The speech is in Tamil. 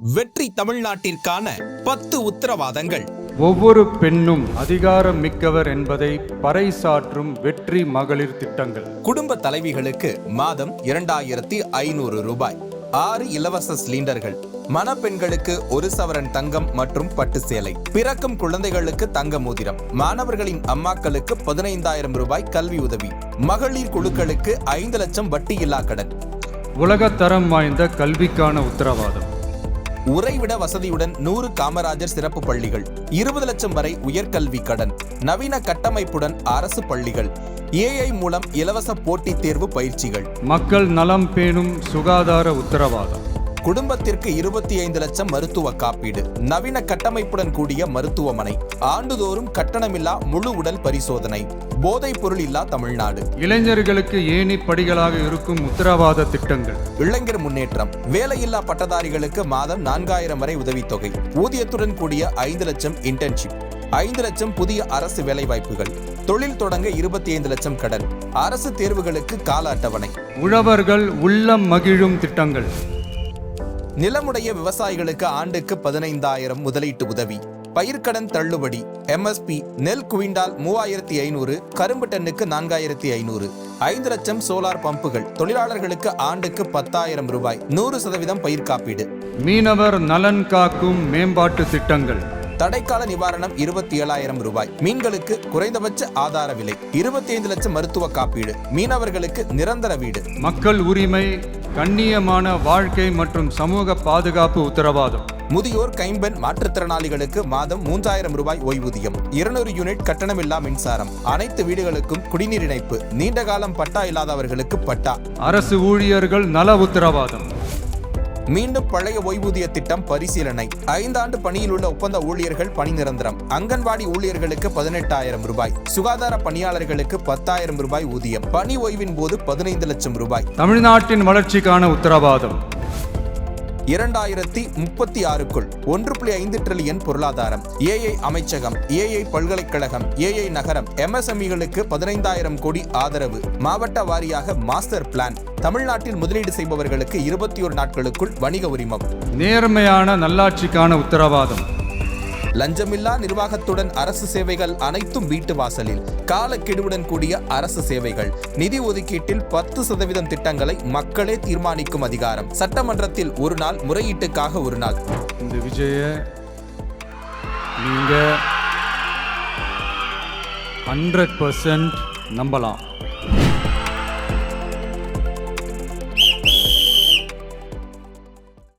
வெற்றி தமிழ்நாட்டிற்கான 10 உத்தரவாதங்கள். ஒவ்வொரு பெண்ணும் அதிகாரம் மிக்கவர் என்பதை பறைசாற்றும் வெற்றி மகளிர் திட்டங்கள். குடும்ப தலைவிகளுக்கு மாதம் 2500 ரூபாய். 6 இலவச சிலிண்டர்கள். மணப்பெண்களுக்கு 1 சவரன் தங்கம் மற்றும் பட்டு சேலை. பிறக்கும் குழந்தைகளுக்கு தங்க மோதிரம். மாணவர்களின் அம்மாக்களுக்கு 15,000 ரூபாய் கல்வி உதவி. மகளிர் குழுக்களுக்கு 5 லட்சம் வட்டியில்லா கடன். உலகத்தரம் வாய்ந்த கல்விக்கான உத்தரவாதம். உறைவிட வசதியுடன் 100 காமராஜர் சிறப்பு பள்ளிகள். 20 லட்சம் வரை உயர்கல்வி கடன். நவீன கட்டமைப்புடன் அரசு பள்ளிகள். AI மூலம் இலவச போட்டித் தேர்வு பயிற்சிகள். மக்கள் நலம் பேணும் சுகாதார உத்தரவாதம். குடும்பத்திற்கு 25 லட்சம் மருத்துவ காப்பீடு. நவீன கட்டமைப்புடன் கூடிய மருத்துவமனை. ஆண்டுதோறும் கட்டணமில்லா முழு உடல் பரிசோதனை. போதைப் பொருள் இல்லா தமிழ்நாடு. இளைஞர்களுக்கு ஏணி படிகளாக இருக்கும் உத்தரவாத திட்டங்கள். இளைஞர் முன்னேற்றம். வேலையில்லா பட்டதாரிகளுக்கு மாதம் 4,000 வரை உதவித்தொகை. ஊதியத்துடன் கூடிய 5 லட்சம் இன்டர்ன்ஷிப். 5 லட்சம் புதிய அரசு வேலைவாய்ப்புகள். தொழில் தொடங்க 25 லட்சம் கடன். அரசு தேர்வுகளுக்கு கால அட்டவணை. உழவர்கள் உள்ளம் மகிழும் திட்டங்கள். நிலமுடைய விவசாயிகளுக்கு ஆண்டுக்கு 15,000 முதலீட்டு உதவி. பயிர்க்கடன் தள்ளுபடி. MSP நெல் குவிண்டால் 3,500, கரும்பு டன்னுக்கு 4,500. 5 லட்சம் சோலார் பம்புகள். தொழிலாளர்களுக்கு ஆண்டுக்கு 10,000 ரூபாய். 100% பயிர் காப்பீடு. மீனவர் நலன் காக்கும் மேம்பாட்டு திட்டங்கள். தடைக்கால நிவாரணம் 27,000 ரூபாய். மீன்களுக்கு குறைந்தபட்ச ஆதார விலை. 25 லட்சம் மருத்துவ காப்பீடு. மீனவர்களுக்கு நிரந்தர வீடு. மக்கள் உரிமை, கண்ணியமான வாழ்க்கை மற்றும் சமூக பாதுகாப்பு உத்தரவாதம். முதியோர், கைம்பெண், மாற்றுத்திறனாளிகளுக்கு மாதம் 3,000 ரூபாய் ஓய்வூதியம். 200 யூனிட் கட்டணமில்லா மின்சாரம். அனைத்து வீடுகளுக்கும் குடிநீர் இணைப்பு. நீண்ட காலம் பட்டா இல்லாதவர்களுக்கு பட்டா. அரசு ஊழியர்கள் நல உத்தரவாதம். மீண்டும் பழைய ஓய்வூதிய திட்டம் பரிசீலனை. 5 ஆண்டு பணியில் உள்ள ஒப்பந்த ஊழியர்கள் பணி நிரந்தரம். அங்கன்வாடி ஊழியர்களுக்கு 18,000 ரூபாய். சுகாதார பணியாளர்களுக்கு 10,000 ரூபாய் ஊதியம். பணி ஓய்வின் போது 15 லட்சம் ரூபாய். தமிழ்நாட்டின் வளர்ச்சிக்கான உத்தரவாதம். 2036க்குள் 1.5 டிரில்லியன் பொருளாதாரம். AI அமைச்சகம், AI பல்கலைக்கழகம், AI நகரம். MSMEகளுக்கு 15,000 கோடி ஆதரவு. மாவட்ட வாரியாக மாஸ்டர் பிளான். தமிழ்நாட்டில் முதலீடு செய்பவர்களுக்கு 21 நாட்களுக்குள் வணிக உரிமம். நேர்மையான நல்லாட்சிக்கான உத்தரவாதம். லஞ்சமில்லா நிர்வாகத்துடன் அரசு சேவைகள் அனைத்தும் வீட்டு வாசலில். காலக்கெடுவுடன் கூடிய அரசு சேவைகள். நிதி ஒதுக்கீட்டில் 10% திட்டங்களை மக்களே தீர்மானிக்கும் அதிகாரம். சட்டமன்றத்தில் 1 நாள், முறையீட்டுக்காக 1 நாள். இந்த விஜய நீங்க 100% நம்பலாம்.